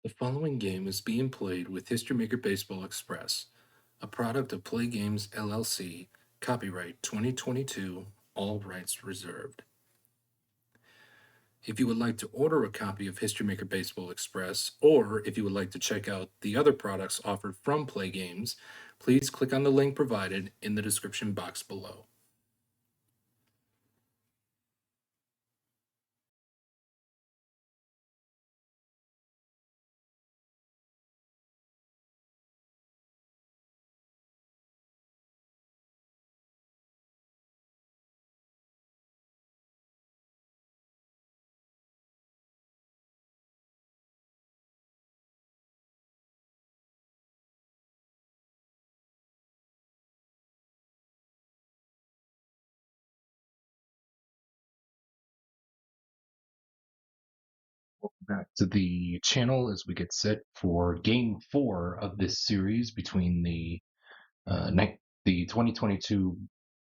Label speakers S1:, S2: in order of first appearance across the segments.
S1: The following game is being played with History Maker Baseball Express, a product of Play Games LLC, copyright 2022, all rights reserved. If you would like to order a copy of History Maker Baseball Express, or if you would like to check out the other products offered from Play Games, please click on the link provided in the description box below. Back to the channel as we get set for Game 4 of this series between the 2022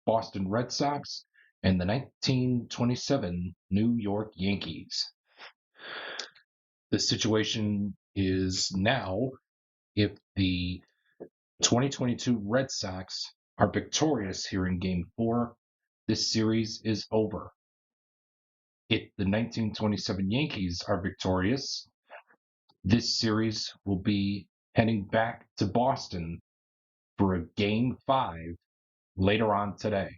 S1: Boston Red Sox and the 1927 New York Yankees. The situation is now, if the 2022 Red Sox are victorious here in Game 4, this series is over. If the 1927 Yankees are victorious, this series will be heading back to Boston for a Game 5 later on today.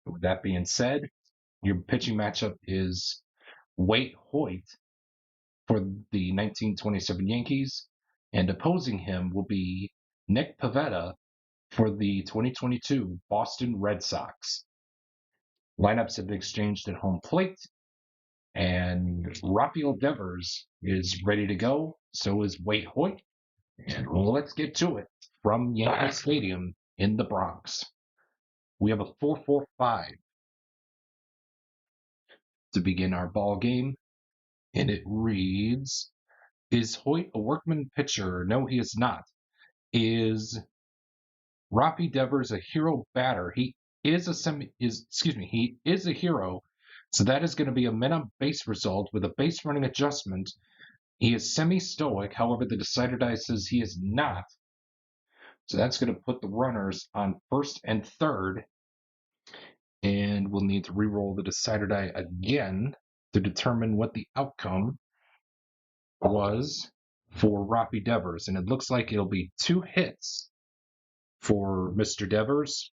S1: With that being said, your pitching matchup is Waite Hoyt for the 1927 Yankees, and opposing him will be Nick Pivetta for the 2022 Boston Red Sox. Lineups have been exchanged at home plate, and Rafael Devers is ready to go. So is Waite Hoyt. And let's get to it from Yankee Stadium in the Bronx. We have a 4-4-5 to begin our ball game, and it reads: Is Hoyt a workman pitcher? No, he is not. Is Rafi Devers a hero batter? He is a hero. So that is going to be a men on base result with a base running adjustment. He is semi-stoic. However, the decider die says he is not. So that's going to put the runners on first and third. And we'll need to re-roll the decider die again to determine what the outcome was for Rafi Devers. And it looks like it'll be 2 hits for Mr. Devers.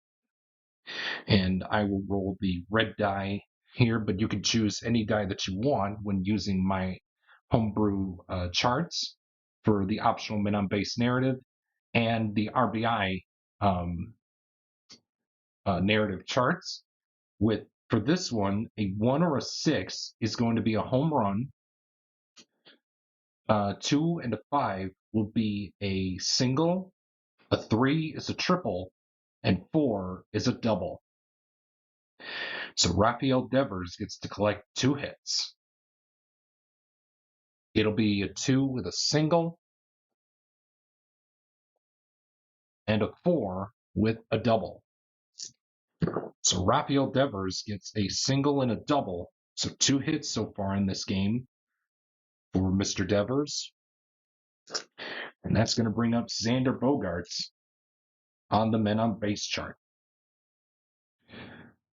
S1: And I will roll the red die here, but you can choose any die that you want when using my homebrew charts for the optional men on base narrative and the RBI narrative charts. With for this one, a 1 or a 6 is going to be a home run. 2 and a 5 will be a single. A 3 is a triple, and 4 is a double. So Rafael Devers gets to collect 2 hits. It'll be a 2 with a single and a 4 with a double. So Rafael Devers gets a single and a double. So 2 hits so far in this game for Mr. Devers. And that's going to bring up Xander Bogaerts on the men on base chart.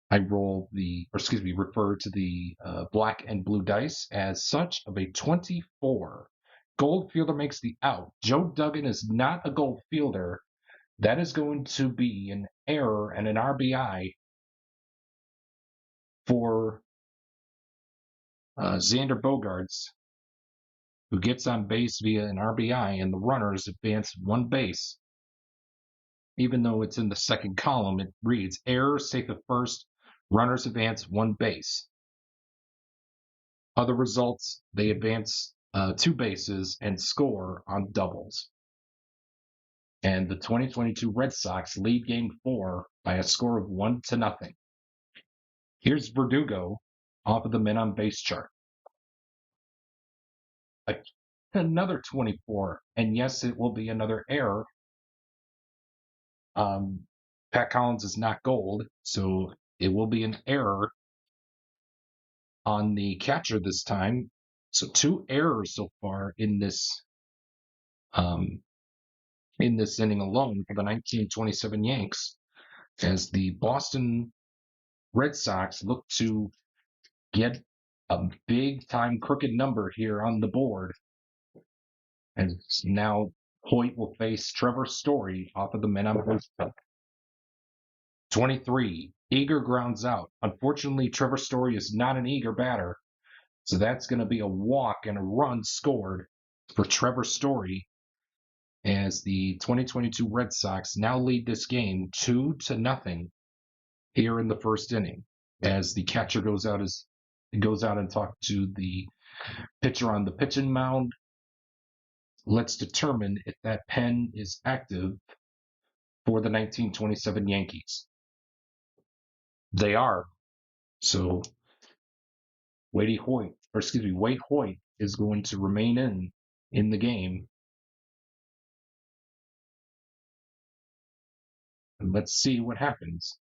S1: I refer to the black and blue dice as such of a 24. Gold fielder makes the out. Joe Duggan is not a gold fielder. That is going to be an error and an RBI for Xander Bogaerts, who gets on base via an RBI, and the runners advance 1 base. Even though it's in the second column, it reads error, safe at first, runners advance 1 base. Other results, they advance 2 bases and score on doubles. And the 2022 Red Sox lead Game 4 by a score of 1-0. Here's Verdugo off of the men on base chart. Another 24, and yes, it will be another error. Pat Collins is not gold, so it will be an error on the catcher this time. So 2 errors so far um, in this inning alone for the 1927 Yanks, as the Boston Red Sox look to get a big time crooked number here on the board. And now Hoyt will face Trevor Story off of the men on base. 23. Eager grounds out. Unfortunately, Trevor Story is not an eager batter. So that's going to be a walk and a run scored for Trevor Story, as the 2022 Red Sox now lead this game 2-0 here in the first inning. As the catcher goes out and talks to the pitcher on the pitching mound. Let's determine if that pen is active for the 1927 Yankees. They are. So Wade Hoyt is going to remain in the game. And let's see what happens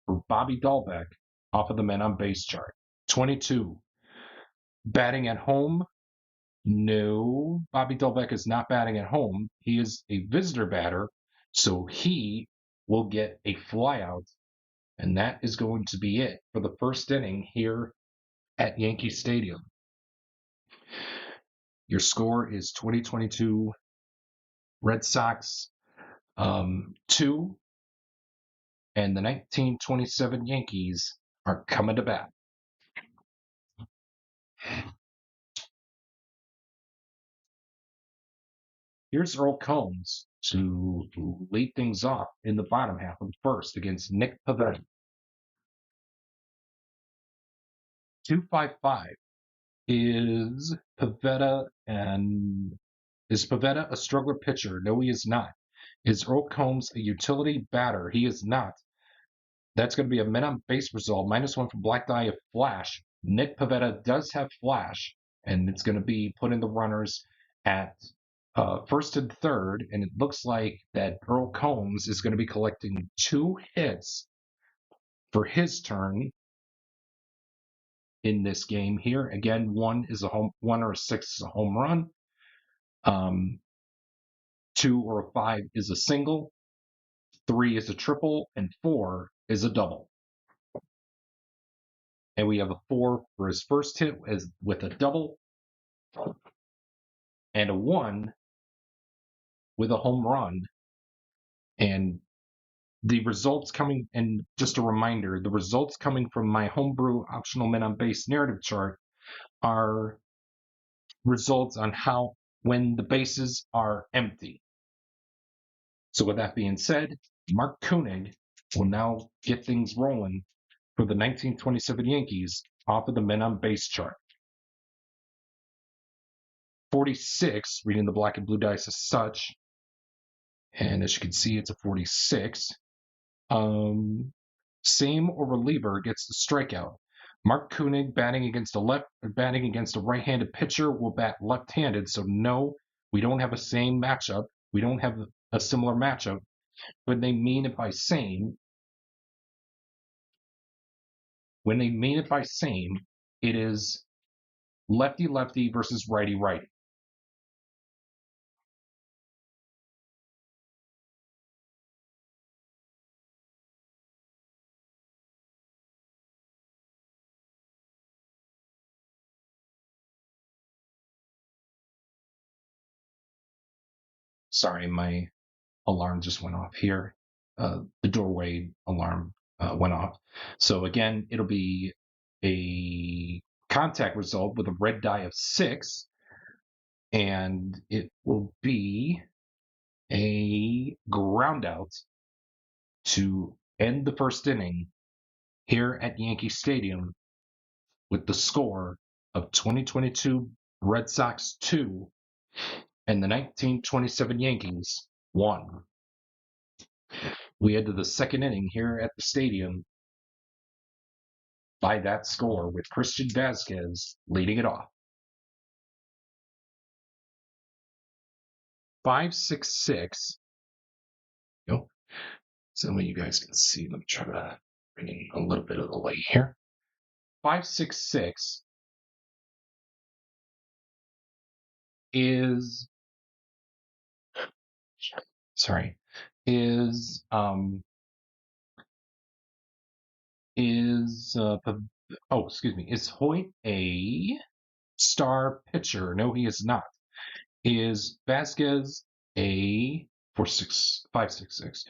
S1: for Bobby Dahlbeck off of the men on base chart. 22. Batting at home. No, Bobby Dahlbeck is not batting at home. He is a visitor batter, so he will get a flyout, and that is going to be it for the first inning here at Yankee Stadium. Your score is 2022 Red Sox 2, and the 1927 Yankees are coming to bat. Here's Earl Combs to lead things off in the bottom half of the first against Nick Pavetta. 255. Is Pavetta a struggler pitcher? No, he is not. Is Earl Combs a utility batter? He is not. That's going to be a men on base result. -1 for Black Die of Flash. Nick Pavetta does have Flash, and it's going to be putting the runners at first and third, and it looks like that Earl Combs is going to be collecting 2 hits for his turn in this game here. Again, 1 or a 6 is a home run. 2 or a 5 is a single. 3 is a triple, and 4 is a double. And we have a 4 for his first hit with a double, and a 1 with a home run. And the results coming, and just a reminder, the results coming from my homebrew optional men on base narrative chart are results on when the bases are empty. So with that being said, Mark Koenig will now get things rolling for the 1927 Yankees off of the men on base chart. 46, reading the black and blue dice as such, and as you can see, it's a 46. Same or reliever gets the strikeout. Mark Koenig batting against a right-handed pitcher will bat left-handed. So no, we don't have a same matchup. We don't have a similar matchup. When they mean it by same, it is lefty-lefty versus righty-righty. Sorry, my alarm just went off here. The doorway alarm went off. So again, it'll be a contact result with a red die of 6, and it will be a ground out to end the first inning here at Yankee Stadium with the score of 2022 Red Sox 2 and the 1927 Yankees 1. We head to the second inning here at the stadium by that score, with Christian Vasquez leading it off. 5-6-6. So that way you guys can see. Let me try to bring in a little bit of the light here. 5-6-6 is is Hoyt a star pitcher? No, he is not. Is Vasquez a 566?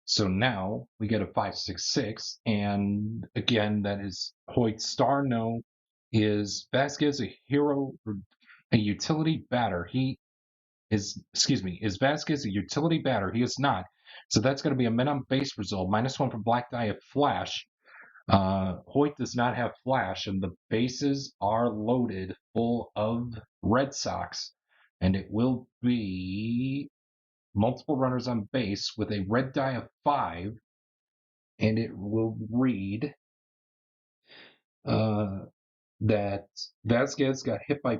S1: So now we get a 566, and again, that is Hoyt's star. No, is Vasquez a hero, a utility batter? Is Vasquez a utility batter? He is not. So that's going to be a men on base result. -1 for Black Die of Flash. Hoyt does not have Flash, and the bases are loaded full of Red Sox, and it will be multiple runners on base with a red die of 5, and it will read that Vasquez got hit by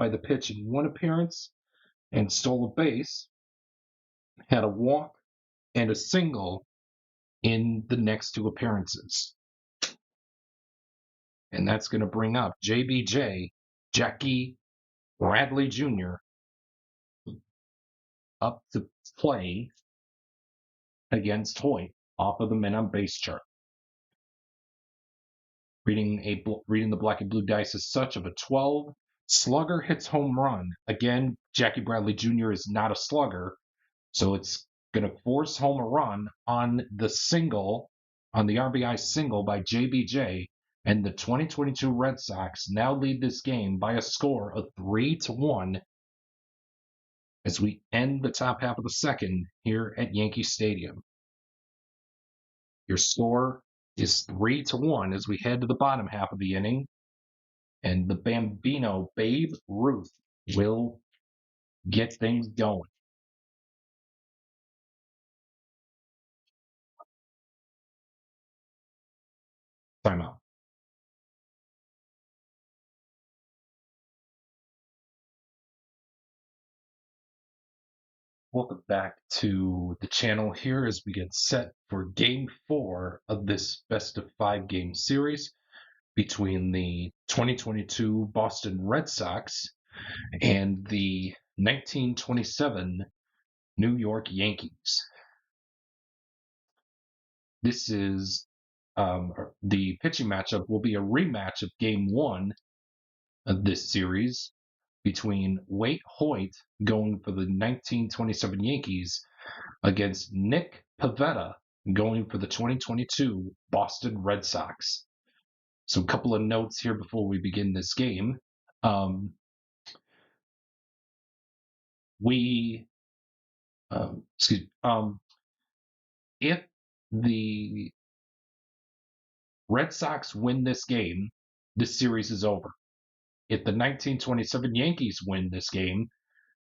S1: the pitch in one appearance and stole a base, had a walk and a single in the next 2 appearances. And that's going to bring up JBJ, Jackie Bradley Jr., up to play against Hoyt off of the men on base chart. Reading the black and blue dice as such of a 12. Slugger hits home run. Again, Jackie Bradley Jr. is not a slugger, so it's going to force home a run on the RBI single by JBJ, and the 2022 Red Sox now lead this game by a score of 3-1 as we end the top half of the second here at Yankee Stadium. Your score is 3-1 as we head to the bottom half of the inning, and the Bambino, Babe Ruth, will get things going. Timeout. Welcome back to the channel here as we get set for Game 4 of this best of 5 game series between the 2022 Boston Red Sox and the 1927 New York Yankees. This is the pitching matchup will be a rematch of Game 1 of this series between Waite Hoyt going for the 1927 Yankees against Nick Pivetta going for the 2022 Boston Red Sox. So a couple of notes here before we begin this game. If the Red Sox win this game, this series is over. If the 1927 Yankees win this game,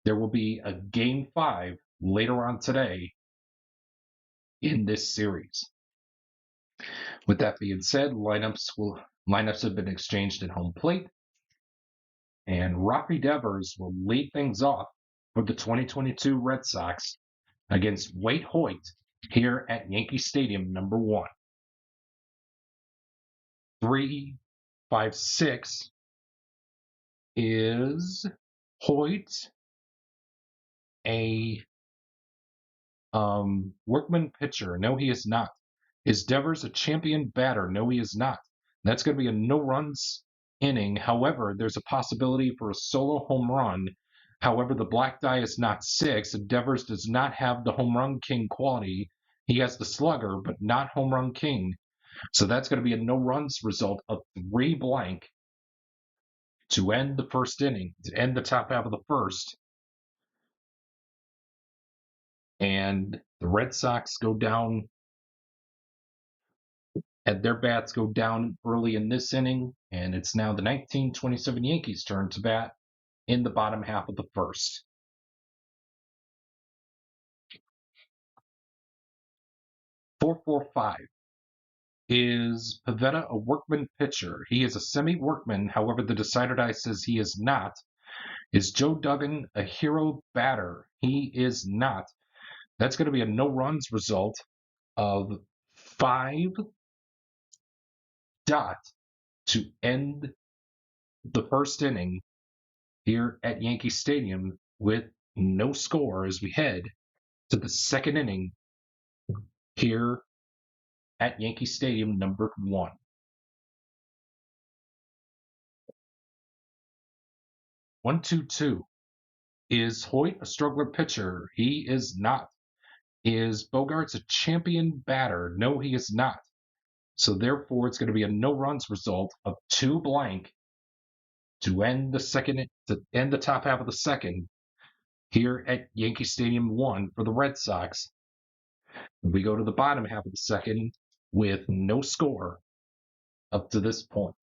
S1: there will be a Game 5 later on today in this series. With that being said, lineups have been exchanged at home plate, and Rafi Devers will lead things off for the 2022 Red Sox against Waite Hoyt here at Yankee Stadium, number 1. 3-5-6 is Hoyt a workman pitcher? No, he is not. Is Devers a champion batter? No, he is not. That's going to be a no runs inning. However, there's a possibility for a solo home run. However, the black die is not 6, and Devers does not have the home run king quality. He has the slugger, but not home run king. So that's going to be a no runs result of 3 blank to end the first inning, to end the top half of the first. And the Red Sox go down, and their bats go down early in this inning, and it's now the 1927 Yankees' turn to bat in the bottom half of the first. 4-4-5. Is Pivetta a workman pitcher? He is a semi-workman. However, the decider die says he is not. Is Joe Duggan a hero batter? He is not. That's going to be a no runs result of 5 dot to end the first inning here at Yankee Stadium with no score as we head to the second inning here at Yankee Stadium, number 1. 1-2-2. Is Hoyt a struggler pitcher? He is not. Is Bogarts a champion batter? No, he is not. So therefore, it's going to be a no runs result of 2 blank to end the top half of the second here at Yankee Stadium 1 for the Red Sox. We go to the bottom half of the second with no score up to this point.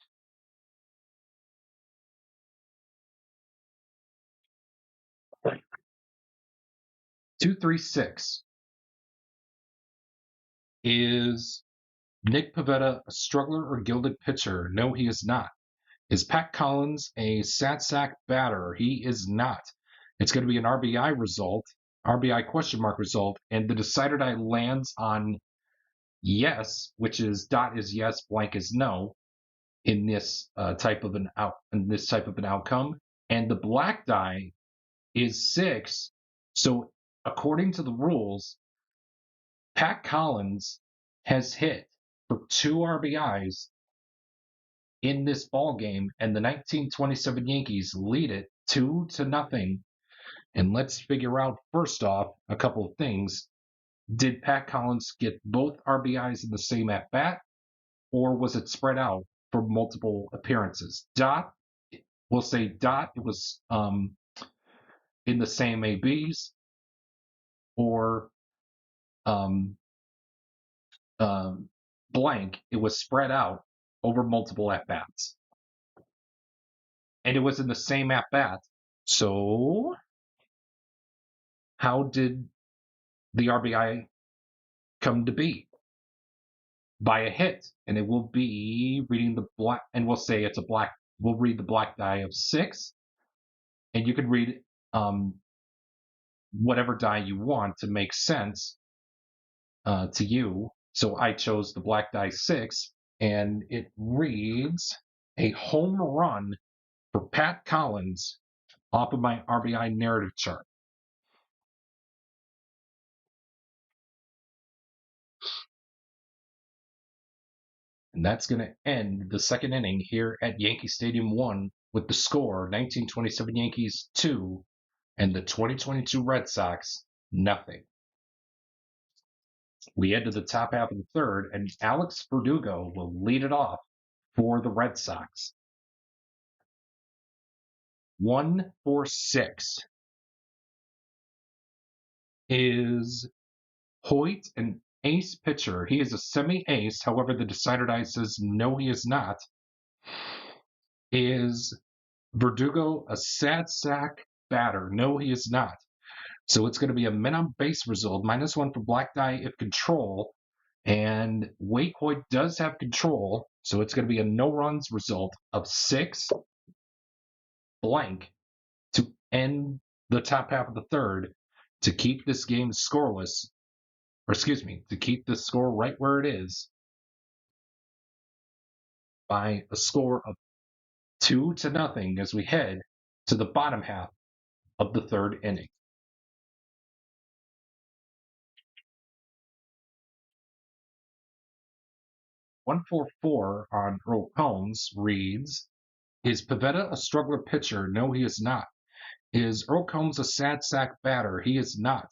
S1: 2-3-6. Is Nick Pivetta a struggler or gilded pitcher? No, he is not. Is Pat Collins a sad sack batter? He is not. It's going to be an RBI result, RBI question mark result, and the decider die lands on yes, which is dot is yes, blank is no in this type of an outcome, and the black die is 6. So according to the rules, Pat Collins has hit for 2 RBIs in this ball game, and the 1927 Yankees lead it 2-0. And let's figure out first off a couple of things. Did Pat Collins get both RBIs in the same at bat, or was it spread out for multiple appearances? Dot, we'll say dot. It was in the same ABs, or blank. It was spread out over multiple at bats, and it was in the same at bat. So, how did the RBI come to be? By a hit, and it will be reading the black, and we'll say it's a black. We'll read the black die of 6, and you can read whatever die you want to make sense to you. So I chose the black die 6, and it reads a home run for Pat Collins off of my RBI narrative chart. And that's going to end the second inning here at Yankee Stadium 1 with the score 1927 Yankees 2 and the 2022 Red Sox nothing. We head to the top half of the third, and Alex Verdugo will lead it off for the Red Sox. 1-4-6. Is Hoyt an ace pitcher? He is a semi-ace. However, the decider die says no, he is not. Is Verdugo a sad sack batter? No, he is not. So it's going to be a men on base result, -1 for black die if control. And Wake Hoyt does have control, so it's going to be a no runs result of 6 blank to end the top half of the third to keep this game scoreless, or excuse me, to keep the score right where it is by a score of 2-0 as we head to the bottom half of the third inning. 144 on Earl Combs reads, is Pivetta a struggler pitcher? No, he is not. Is Earl Combs a sad sack batter? He is not.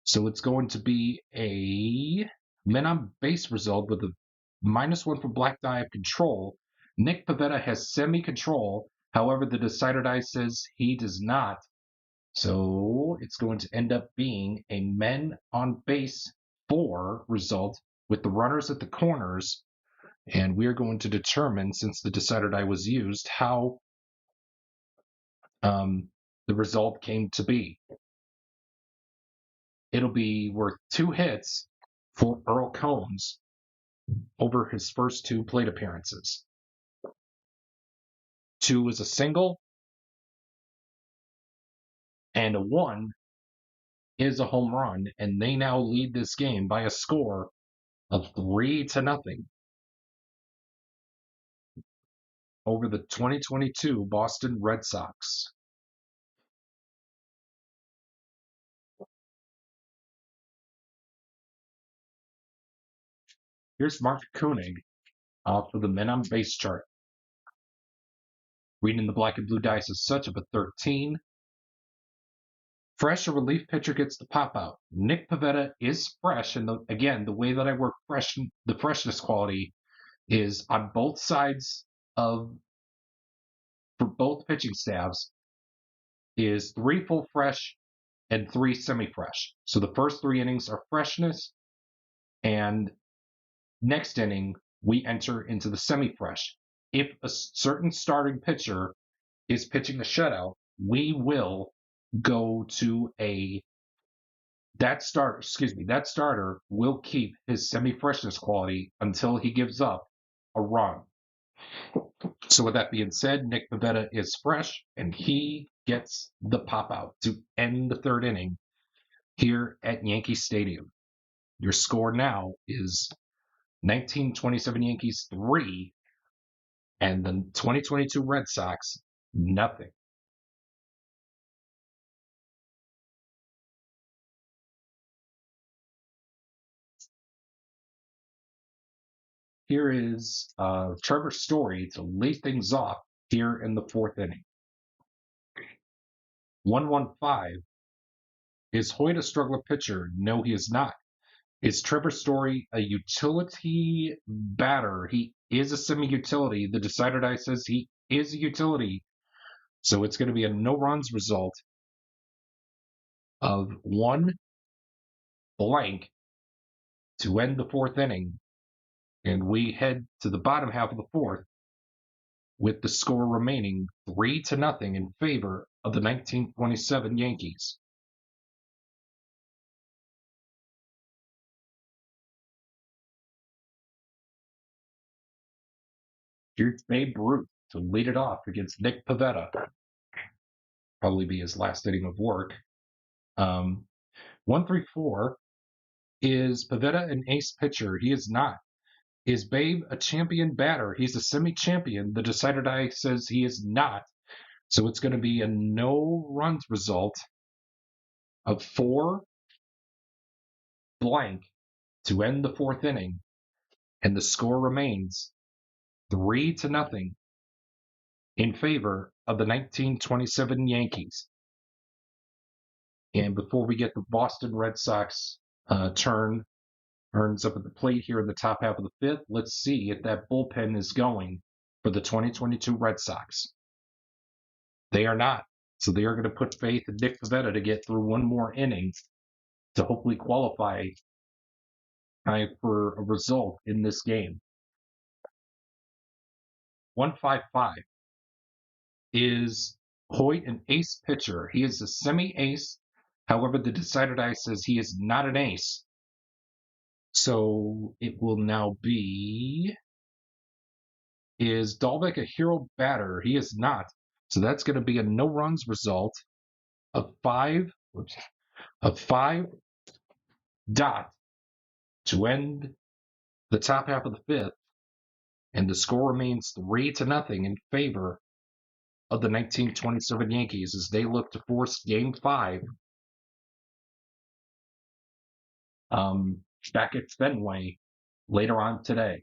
S1: So it's going to be a men on base result with a -1 for black die of control. Nick Pivetta has semi-control. However, the decider die says he does not. So it's going to end up being a men on base 4 result with the runners at the corners. And we're going to determine, since the decider die was used, how the result came to be. It'll be worth 2 hits for Earl Combs over his first 2 plate appearances. 2 is a single, and a 1 is a home run, and they now lead this game by a score of 3-0 over the 2022 Boston Red Sox. Here's Mark Koenig for the men on base chart. Reading the black and blue dice is such of a 13. Fresh, a relief pitcher gets the pop out. Nick Pivetta is fresh, and again, the way that I work the freshness quality is on both sides for both pitching staffs is 3 full fresh and 3 semi-fresh. So the first 3 innings are freshness, and next inning we enter into the semi-fresh. If a certain starting pitcher is pitching a shutout, we will go to that starter will keep his semi-freshness quality until he gives up a run. So with that being said, Nick Pivetta is fresh, and he gets the pop out to end the 3rd inning here at Yankee Stadium. Your score now is 1927 Yankees 3 and the 2022 Red Sox nothing. Here is Trevor Story to lead things off here in the 4th inning. 1-1-5. Is Hoyt a struggler pitcher? No, he is not. Is Trevor Story a utility batter? He is a semi-utility. The decider die says he is a utility. So it's going to be a no runs result of 1 blank to end the 4th inning. And we head to the bottom half of the 4th with the score remaining 3-0 in favor of the 1927 Yankees. Here's Babe Ruth to lead it off against Nick Pivetta. Probably be his last inning of work. 1-3-4. Is Pivetta an ace pitcher? He is not. Is Babe a champion batter? He's a semi-champion. The decider die says he is not. So it's going to be a no runs result of 4 blank to end the 4th inning. And the score remains 3-0 in favor of the 1927 Yankees. And before we get the Boston Red Sox turns up at the plate here in the top half of the 5th, let's see if that bullpen is going for the 2022 Red Sox. They are not. So they are going to put faith in Nick Pivetta to get through 1 more inning to hopefully qualify for a result in this game. 1-5-5. Is Hoyt an ace pitcher? He is a semi-ace. However, the decider die says he is not an ace. So it will now be, is Dahlbeck a hero batter? He is not. So that's going to be a no runs result of 5 dot to end the top half of the 5th. And the score remains 3-0 in favor of the 1927 Yankees as they look to force Game 5 back at Fenway later on today.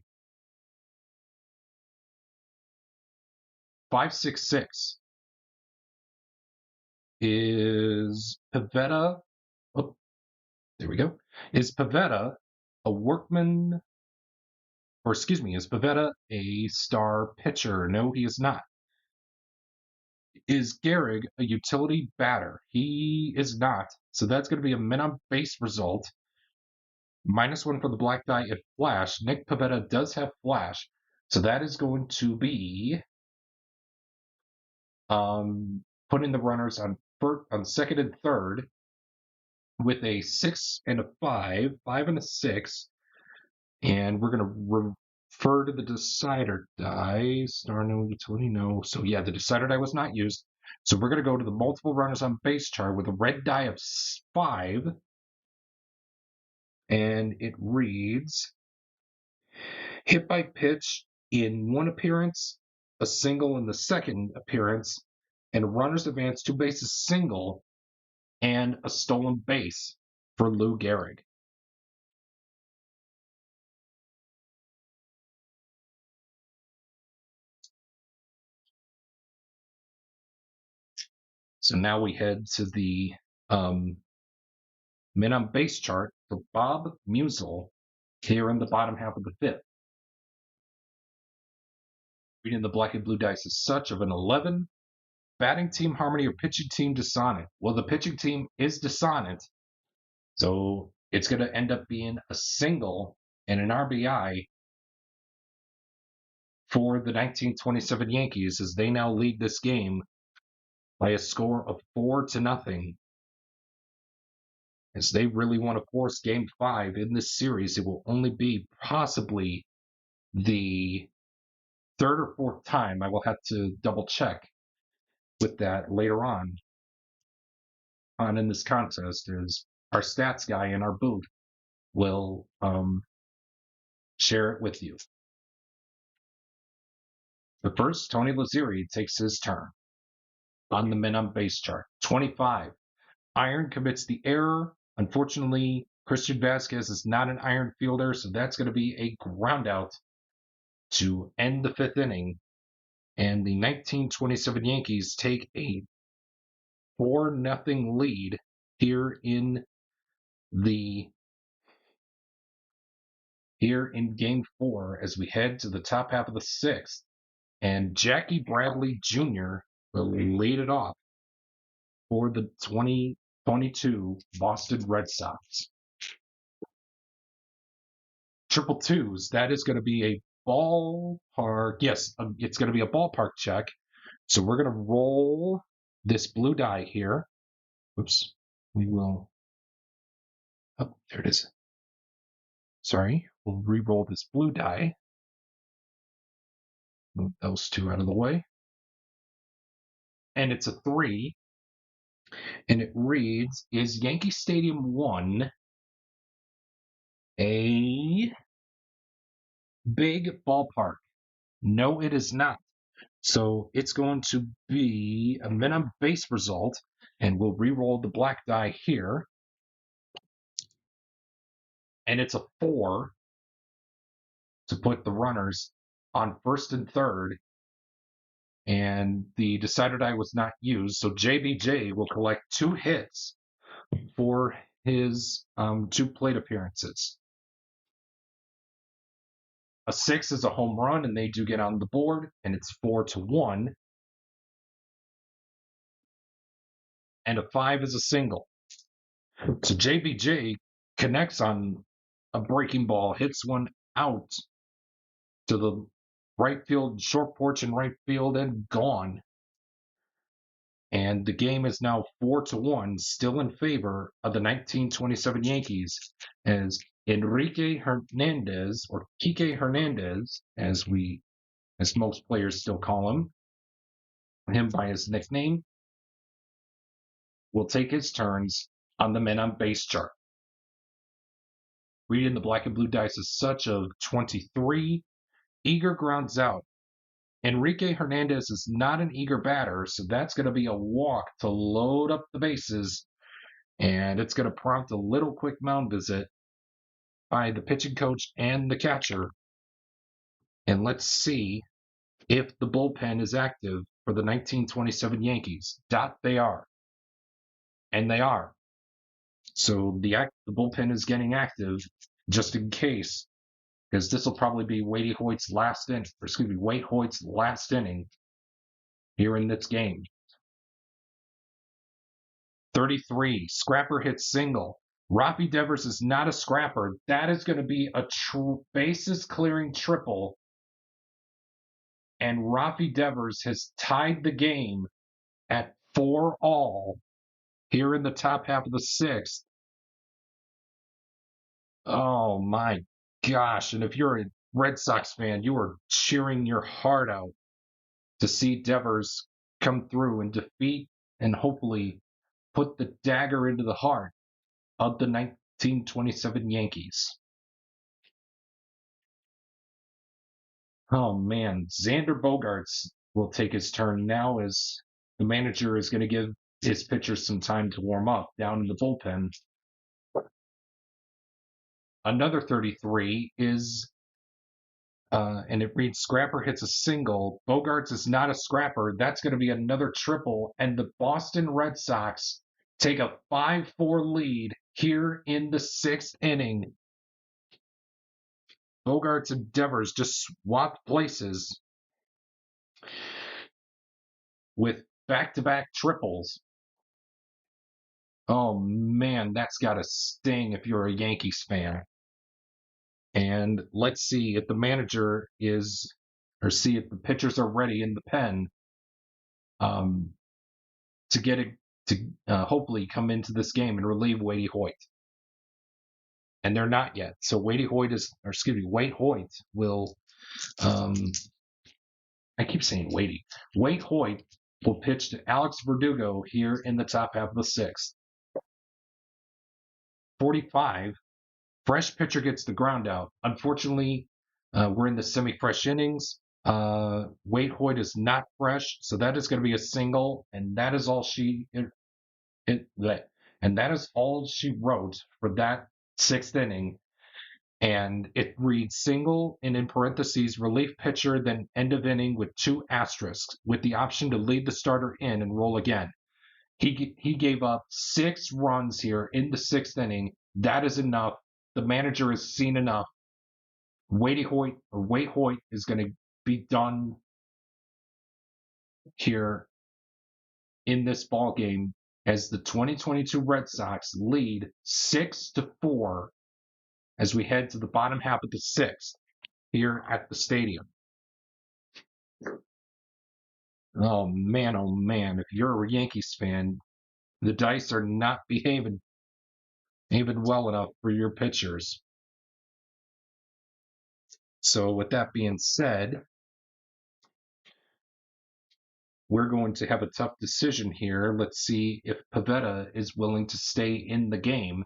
S1: 5-6-6. Is Pivetta, there we go. Is Pivetta a workman, or excuse me, is Pivetta a star pitcher? No, he is not. Is Gehrig a utility batter? He is not. So that's going to be a men on base result. -1 for the black die at flash. Nick Pivetta does have flash. So that is going to be putting the runners on 2nd and 3rd with a 6 and a 5, 5 and a 6. And we're going to refer to the decider die. Star no utility, no. So yeah, the decider die was not used. So we're going to go to the multiple runners on base chart with a red die of 5. And it reads, hit by pitch in one appearance, a single in the second appearance, and runners advance 2 bases single and a stolen base for Lou Gehrig. So now we head to the men on base chart for Bob Musial here in the bottom half of the 5th. Reading the black and blue dice is such of an 11. Batting team harmony or pitching team dissonant? Well, the pitching team is dissonant, so it's going to end up being a single and an RBI for the 1927 Yankees as they now lead this game by a score of 4-0. As they really want to force Game 5 in this series, it will only be possibly the 3rd or 4th time. I will have to double check with that later on in this contest, as our stats guy in our booth will share it with you. But first, Tony Lazzeri takes his turn on the men on base chart. 25. Iron commits the error. Unfortunately, Christian Vasquez is not an iron fielder, so that's going to be a ground out to end the 5th inning. And the 1927 Yankees take a 4-0 lead here in Game 4 as we head to the top half of the 6th. And Jackie Bradley Jr. will lead it off for the 2022 Boston Red Sox. Triple twos, that is going to be a ballpark. Yes, it's going to be a ballpark check. So we're going to roll this blue die here. Oops, we will. Oh, there it is. Sorry, we'll re-roll this blue die. Move those 2 out of the way. And it's a 3. And it reads, is Yankee Stadium 1 a big ballpark? No, it is not. So it's going to be a men on base result, and we'll re-roll the black die here. And it's a 4 to put the runners on 1st and 3rd. And the decider die was not used, so JBJ will collect 2 hits for his 2 plate appearances. A 6 is a home run, and they do get on the board, and it's 4-1. And a 5 is a single. So JBJ connects on a breaking ball, hits one out to the right field, short porch in right field, and gone. And the game is now 4-1, still in favor of the 1927 Yankees, as Enrique Hernandez, or Kike Hernandez, as most players still call him by his nickname, will take his turns on the men on base chart. Reading the black and blue dice is such of 23. Eager grounds out. Enrique Hernandez is not an eager batter, so that's going to be a walk to load up the bases, and it's going to prompt a little quick mound visit by the pitching coach and the catcher. And let's see if the bullpen is active for the 1927 Yankees. They are. And they are. So the bullpen is getting active just in case, because this will probably be Wade Hoyt's last inning here in this game. 33, scrapper hits single. Rafi Devers is not a scrapper. That is going to be a bases clearing triple. And Rafi Devers has tied the game at 4-all here in the top half of the 6th. Oh my gosh. And if you're a Red Sox fan, you are cheering your heart out to see Devers come through and defeat and hopefully put the dagger into the heart of the 1927 Yankees. Oh man, Xander Bogaerts will take his turn now as the manager is going to give his pitchers some time to warm up down in the bullpen. Another 33 is, and it reads Scrapper hits a single. Bogaerts is not a scrapper. That's going to be another triple. And the Boston Red Sox take a 5-4 lead here in the 6th inning. Bogaerts and Devers just swapped places with back-to-back triples. Oh man, that's got to sting if you're a Yankees fan. And let's see if the manager is, or see if the pitchers are ready in the pen to get it to hopefully come into this game and relieve Wadey Hoyt. And they're not yet. So Wade Hoyt will. I keep saying Wadey. Wade Hoyt will pitch to Alex Verdugo here in the top half of the 6th. 45. Fresh pitcher gets the ground out. Unfortunately, we're in the semi-fresh innings. Wade Hoyt is not fresh, so that is going to be a single, and that is all that is all she wrote for that 6th inning. And it reads single and in parentheses relief pitcher, then end of inning with 2 asterisks with the option to lead the starter in and roll again. He gave up 6 runs here in the 6th inning. That is enough. The manager has seen enough. Wade Hoyt is going to be done here in this ball game as the 2022 Red Sox lead 6-4 as we head to the bottom half of the 6th here at the stadium. Oh man, if you're a Yankees fan, the dice are not behaving well enough for your pitchers. So with that being said, we're going to have a tough decision here. Let's see if Pivetta is willing to stay in the game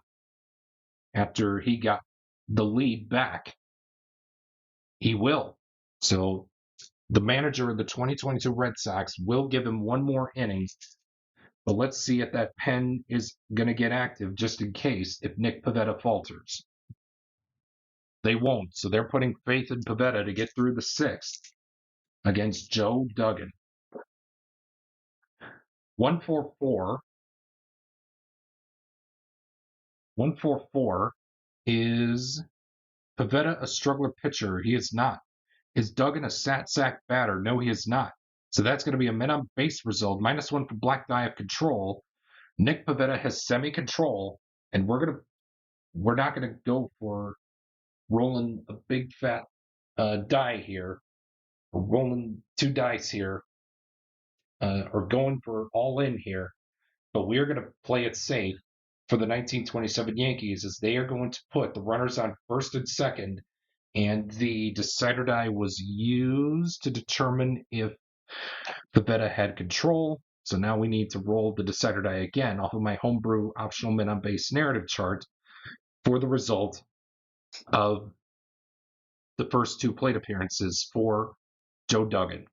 S1: after he got the lead back. He will. So the manager of the 2022 Red Sox will give him one more inning. But let's see if that pen is going to get active just in case if Nick Pivetta falters. They won't. So they're putting faith in Pivetta to get through the 6th against Joe Duggan. 144. 144 is Pivetta a struggler pitcher? He is not. Is Duggan a sack batter? No, he is not. So that's going to be a men on base result. -1 for black die of control. Nick Pivetta has semi-control, and we're not going to go for rolling a big fat die here, or rolling 2 dice here, or going for all in here. But we're going to play it safe for the 1927 Yankees as they are going to put the runners on first and second, and the decider die was used to determine if Pivetta had control. So now we need to roll the decider die again off of my homebrew optional men on base narrative chart for the result of the first 2 plate appearances for Joe Duggan.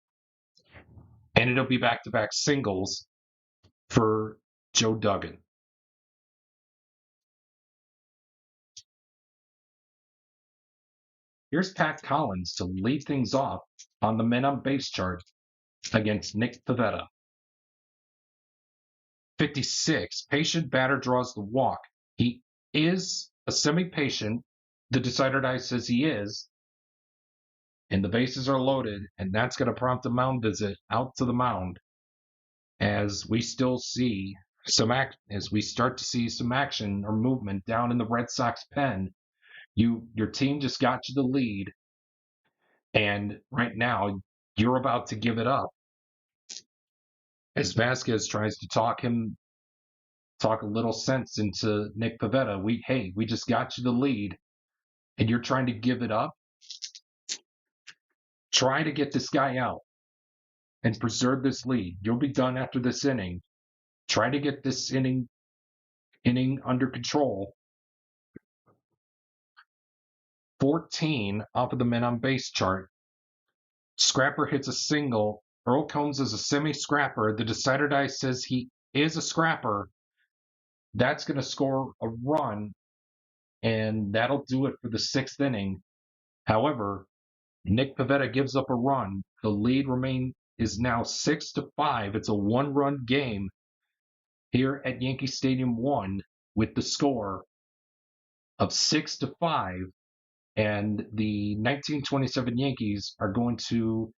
S1: And it'll be back-to-back singles for Joe Duggan. Here's Pat Collins to lead things off on the men on base chart against Nick Pivetta. 56, patient batter draws the walk. He is a semi-patient. The decider die says he is. And the bases are loaded, and that's going to prompt a mound visit out to the mound as we still see as we start to see some action or movement down in the Red Sox pen. Your team just got you the lead, and right now you're about to give it up as Vasquez tries to talk a little sense into Nick Pivetta. We just got you the lead, and you're trying to give it up. Try to get this guy out. and preserve this lead. You'll be done after this inning. Try to get this inning under control. 14 off of the men on base chart. Scrapper hits a single. Earl Combs is a semi-scrapper. The decider die says he is a scrapper. That's going to score a run, and that'll do it for the 6th inning. However, Nick Pivetta gives up a run. The lead is now 6-5. It's a 1-run game here at Yankee Stadium 1 with the score of 6-5. And the 1927 Yankees are going to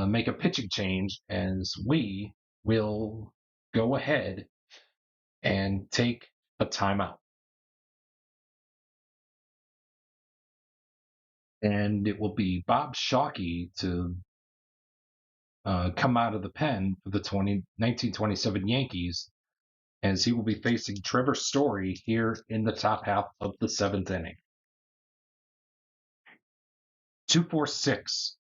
S1: make a pitching change as we will go ahead and take a timeout. And it will be Bob Shockey to come out of the pen for the 1927 Yankees, as he will be facing Trevor Story here in the top half of the 7th inning. 246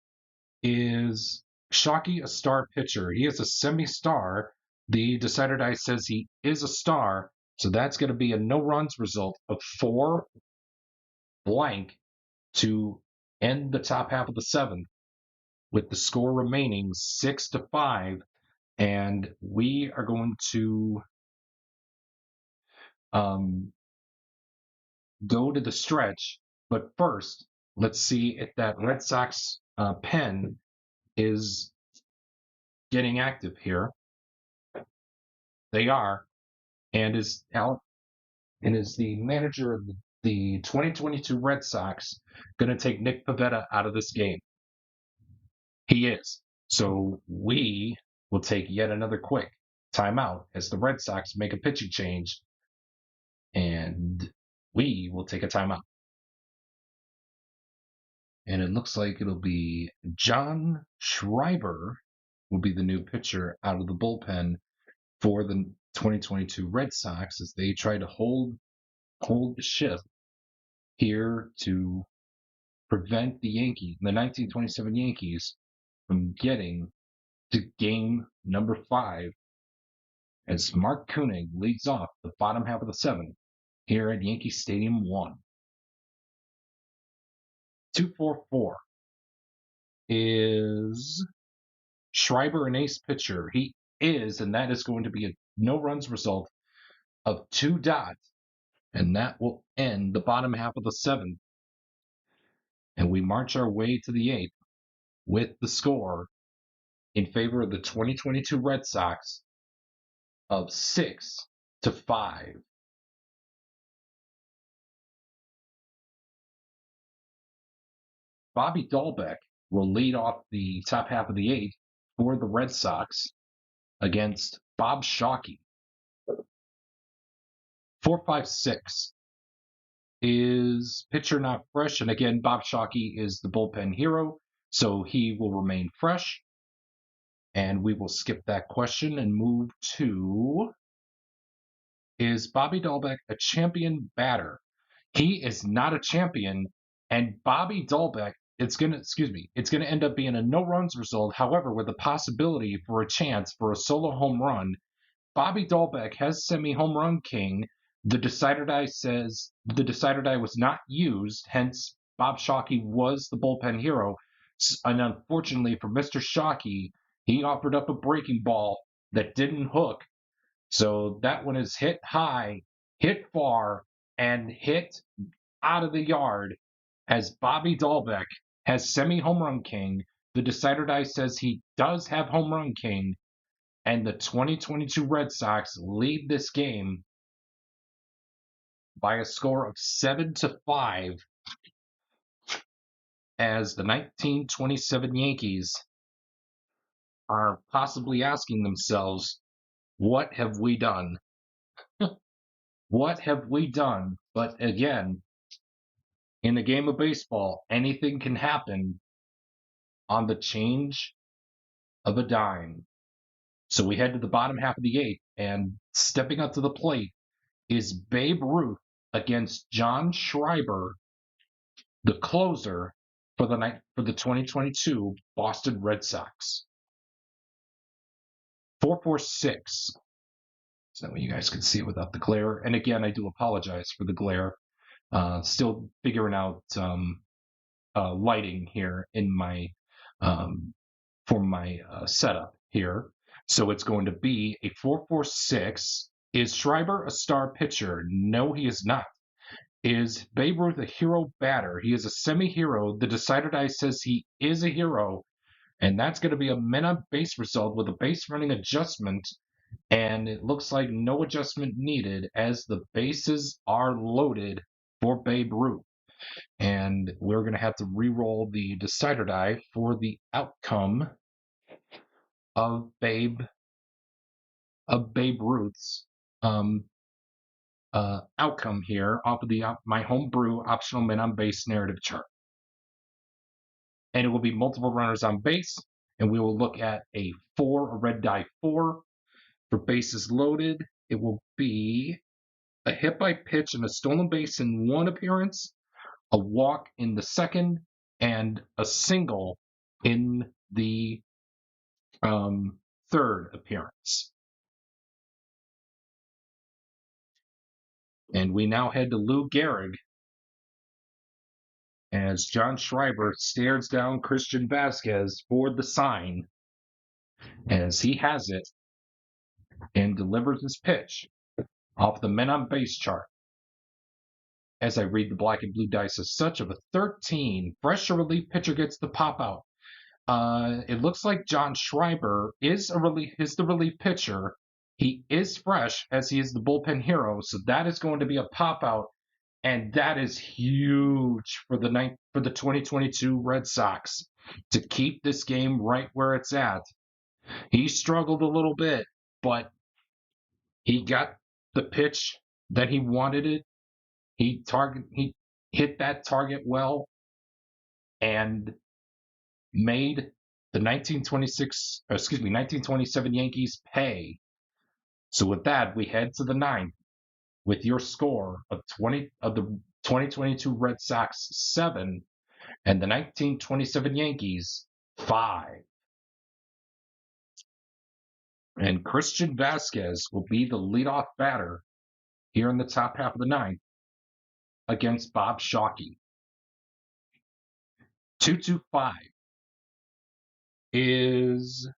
S1: is Shockey, a star pitcher. He is a semi-star. The decider die says he is a star, so that's going to be a no runs result of 4 blank to end the top half of the 7th, with the score remaining 6-5. And we are going to go to the stretch. But first, let's see if that Red Sox pen is getting active here. They are, and is the manager of the 2022 Red Sox going to take Nick Pivetta out of this game? He is. So we will take yet another quick timeout as the Red Sox make a pitching change, and we will take a timeout. And it looks like it'll be John Schreiber will be the new pitcher out of the bullpen for the 2022 Red Sox as they try to hold the ship here to prevent the 1927 Yankees, from getting to game number 5 as Mark Koenig leads off the bottom half of the 7th here at Yankee Stadium 1. 244 is Schreiber, an ace pitcher. He is, and that is going to be a no runs result of 2 dots, and that will end the bottom half of the 7th. And we march our way to the 8th with the score in favor of the 2022 Red Sox of 6-5. Bobby Dahlbeck will lead off the top half of the 8th for the Red Sox against Bob Shockey. 456 is pitcher not fresh, and again, Bob Shockey is the bullpen hero, so he will remain fresh. And we will skip that question and move to, is Bobby Dahlbeck a champion batter? He is not a champion, and Bobby Dahlbeck, it's going to end up being a no runs result. However, with the possibility for a chance for a solo home run, Bobby Dahlbeck has semi-home run king. The decider die says the decider die was not used, hence Bob Shockey was the bullpen hero. And unfortunately for Mr. Shockey, he offered up a breaking ball that didn't hook. So that one is hit high, hit far, and hit out of the yard as Bobby Dahlbeck has semi-home run king. The decider die says he does have home run king, and the 2022 Red Sox lead this game by a score of 7-5 as the 1927 Yankees are possibly asking themselves, what have we done? What have we done? But again, in the game of baseball, anything can happen on the change of a dime. So we head to the bottom half of the 8th, and stepping up to the plate is Babe Ruth against John Schreiber, the closer for the 2022 Boston Red Sox. 446. So that way you guys can see it without the glare. And again, I do apologize for the glare. Still figuring out lighting here in my for my setup here. So it's going to be a 446. Is Schreiber a star pitcher? No, he is not. Is Babe Ruth a hero batter? He is a semi-hero. The Decider Die says he is a hero, and that's going to be a men on base result with a base running adjustment, and it looks like no adjustment needed as the bases are loaded for Babe Ruth. And we're going to have to re-roll the Decider Die for the outcome of Babe Ruth's outcome here off of the my homebrew optional men on base narrative chart. And it will be multiple runners on base, and we will look at a red die 4 for bases loaded. It will be a hit by pitch and a stolen base in one appearance, a walk in the second, and a single in the third appearance. And we now head to Lou Gehrig as John Schreiber stares down Christian Vasquez for the sign as he has it and delivers his pitch off the men on base chart. As I read the black and blue dice as such of a 13, fresh relief pitcher gets the pop out. It looks like John Schreiber is the relief pitcher. He is fresh as he is the bullpen hero, so that is going to be a pop out, and that is huge for the 2022 Red Sox to keep this game right where it's at. He struggled a little bit, but he got the pitch that he wanted it. He hit that target well and made the 1927 Yankees pay. So with that, we head to the 9th with your score of the 2022 Red Sox 7 and the 1927 Yankees 5. And Christian Vasquez will be the leadoff batter here in the top half of the 9th against Bob Shockey. 225. Is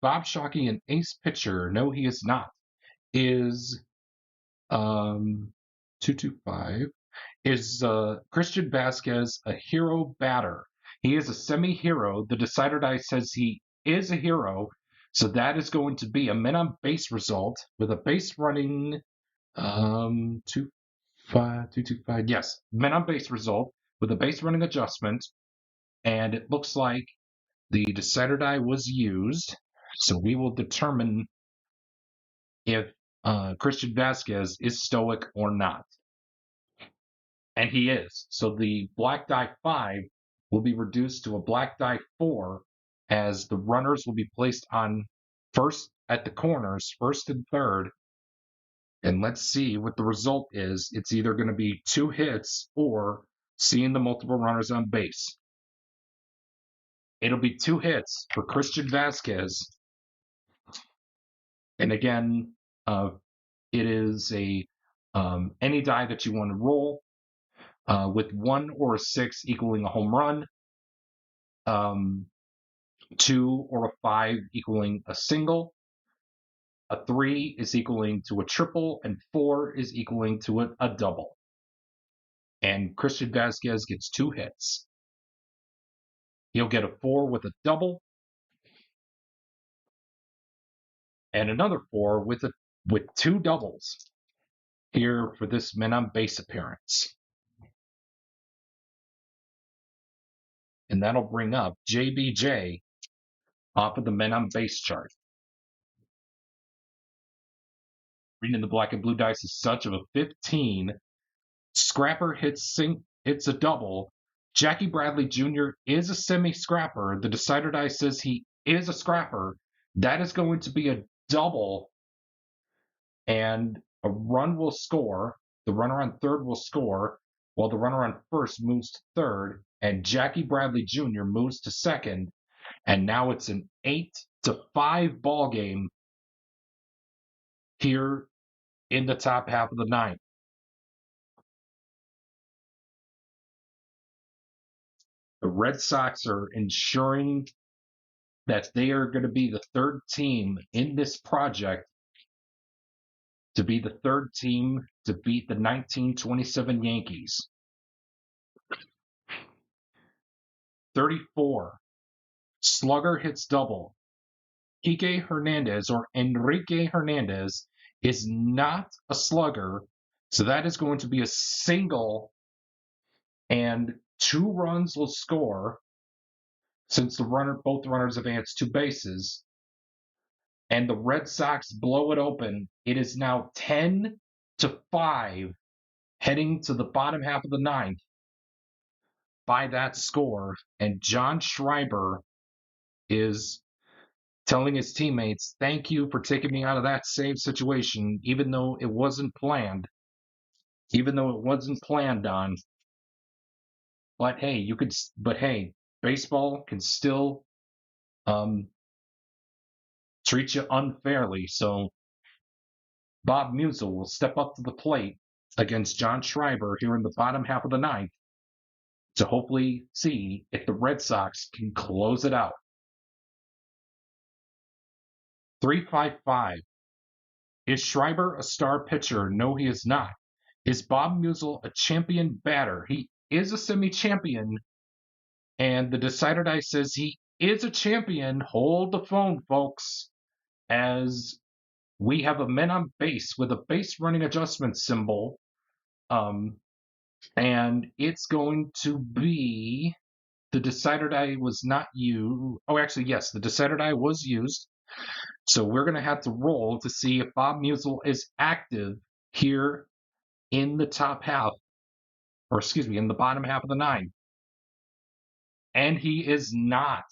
S1: Bob Shockey an ace pitcher? No, he is not. Is 225. Is Christian Vasquez a hero batter? He is a semi-hero. The Decider Die says he is a hero. So that is going to be a men on base result with a base running 225. Yes, men on base result with a base running adjustment. And it looks like the Decider Die was used. So we will determine if Christian Vasquez is stoic or not. And he is. So the black die 5 will be reduced to a black die 4 as the runners will be placed on first at the corners, first and third. And let's see what the result is. It's either going to be 2 hits or seeing the multiple runners on base. It'll be 2 hits for Christian Vasquez. And again, it is a any die that you want to roll, with 1 or a 6 equaling a home run, 2 or a 5 equaling a single, a 3 is equaling to a triple, and 4 is equaling to a double. And Christian Vasquez gets 2 hits. He'll get a 4 with a double, and another 4 with 2 doubles here for this men on base appearance. And that'll bring up JBJ off of the men on base chart. Reading the black and blue dice is such of a 15. Scrapper hits a double. Jackie Bradley Jr. is a semi-scrapper. The Decider Die says he is a scrapper. That is going to be a double. And a run will score. The runner on third will score, while the runner on first moves to third, and Jackie Bradley Jr. moves to second. And now it's an 5 ball game here in the top half of the ninth. The Red Sox are ensuring that they are going to be the third team in this project to be the third team to beat the 1927 Yankees. 34. Slugger hits double. Enrique Hernandez is not a slugger, so that is going to be a single, and 2 runs will score since both runners advance 2 bases, and the Red Sox blow it open. It is now 10-5, heading to the bottom half of the ninth by that score, and John Schreiber is telling his teammates, "Thank you for taking me out of that save situation, even though it wasn't planned on. But hey, baseball can still treat you unfairly." So Bob Musial will step up to the plate against John Schreiber here in the bottom half of the ninth to hopefully see if the Red Sox can close it out. 355. Is Schreiber a star pitcher? No, he is not. Is Bob Musial a champion batter? He is a semi-champion, and the Decider Die says he is a champion. Hold the phone, folks, as we have a men on base with a base running adjustment symbol, and it's going to be the Decider Die was not used. Oh, actually, yes, the Decider Die was used. So we're going to have to roll to see if Bob Musial is active here in the top half, or excuse me, in the bottom half of the ninth. And he is not.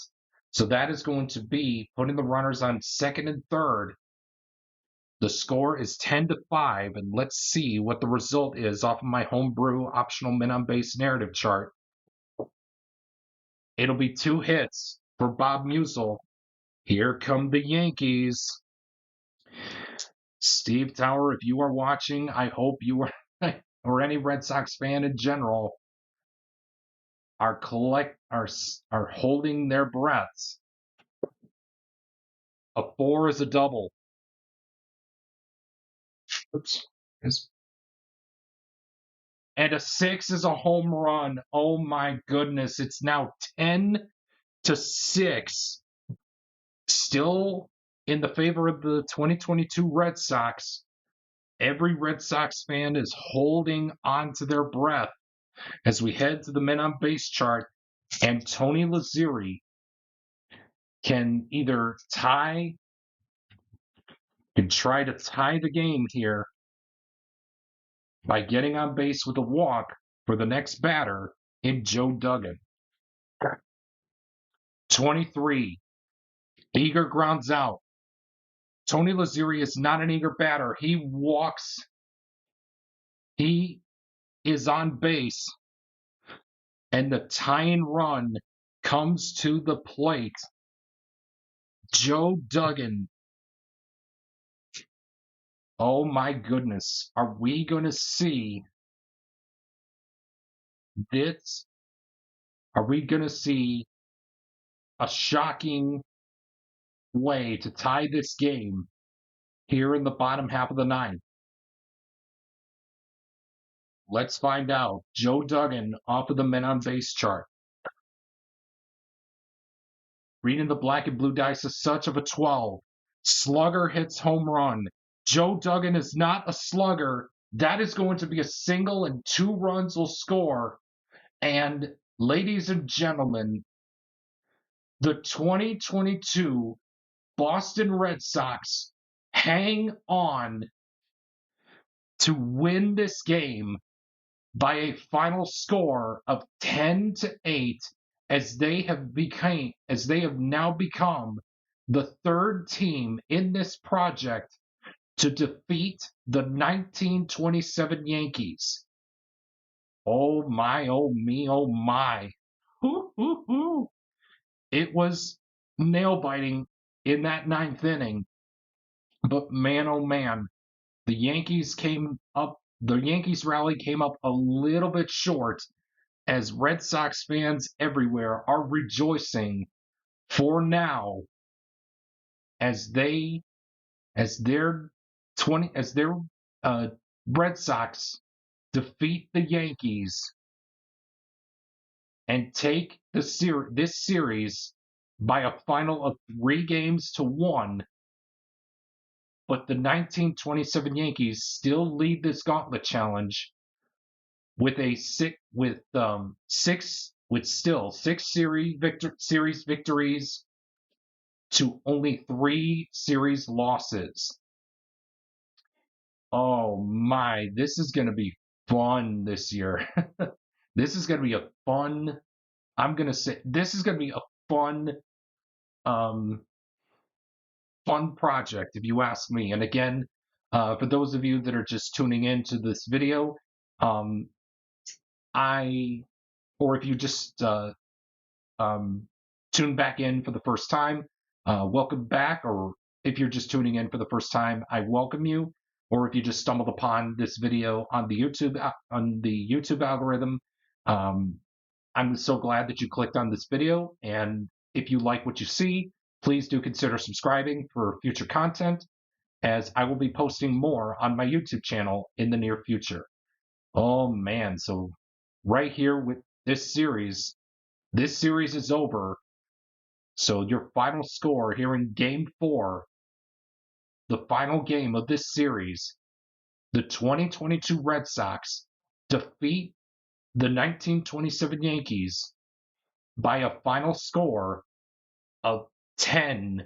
S1: So that is going to be putting the runners on second and third. The score is 10-5, and let's see what the result is off of my homebrew optional men on base narrative chart. It'll be 2 hits for Bob Musial. Here come the Yankees. Steve Tower, if you are watching, I hope you are, or any Red Sox fan in general, are holding their breaths. A 4 is a double. Oops. And a 6 is a home run. Oh my goodness. It's now 10-6. Still in the favor of the 2022 Red Sox. Every Red Sox fan is holding on to their breath as we head to the men on base chart, and Tony Lazzeri can either try to tie the game here by getting on base with a walk for the next batter in Joe Duggan. 23. Eager grounds out. Tony Lazzeri is not an eager batter. He walks. He is on base, and the tying run comes to the plate. Joe Duggan. Oh my goodness. Are we going to see this? Are we going to see a shocking way to tie this game here in the bottom half of the ninth? Let's find out. Joe Duggan off of the men on base chart. Reading the black and blue dice is such of a 12. Slugger hits home run. Joe Duggan is not a slugger. That is going to be a single, and 2 runs will score. And ladies and gentlemen, the 2022 Boston Red Sox hang on to win this game by a final score of 10-8, as they have now become the third team in this project to defeat the 1927 Yankees. Oh my, oh me, oh my. It was nail biting in that ninth inning. But man, oh man, the Yankees came up. The Yankees rally came up a little bit short, as Red Sox fans everywhere are rejoicing for now as they as their 20 as their uh, Red Sox defeat the Yankees and take this series by a final of 3-1. But the 1927 Yankees still lead this Gauntlet challenge with a six series victories to only 3 series losses. Oh my, this is going to be fun this year. This is going to be a fun, I'm going to say, this is going to be a um, fun project, if you ask me. And again, for those of you that are just tuning into this video, um, or if you just um, tune back in for the first time, welcome back. Or if you're just tuning in for the first time, I welcome you. Or if you just stumbled upon this video on the YouTube algorithm, I'm so glad that you clicked on this video. And if you like what you see, please do consider subscribing for future content, as I will be posting more on my YouTube channel in the near future. Oh man, so right here with this series is over. So your final score here in Game 4, the final game of this series, the 2022 Red Sox defeat the 1927 Yankees by a final score of 10-8.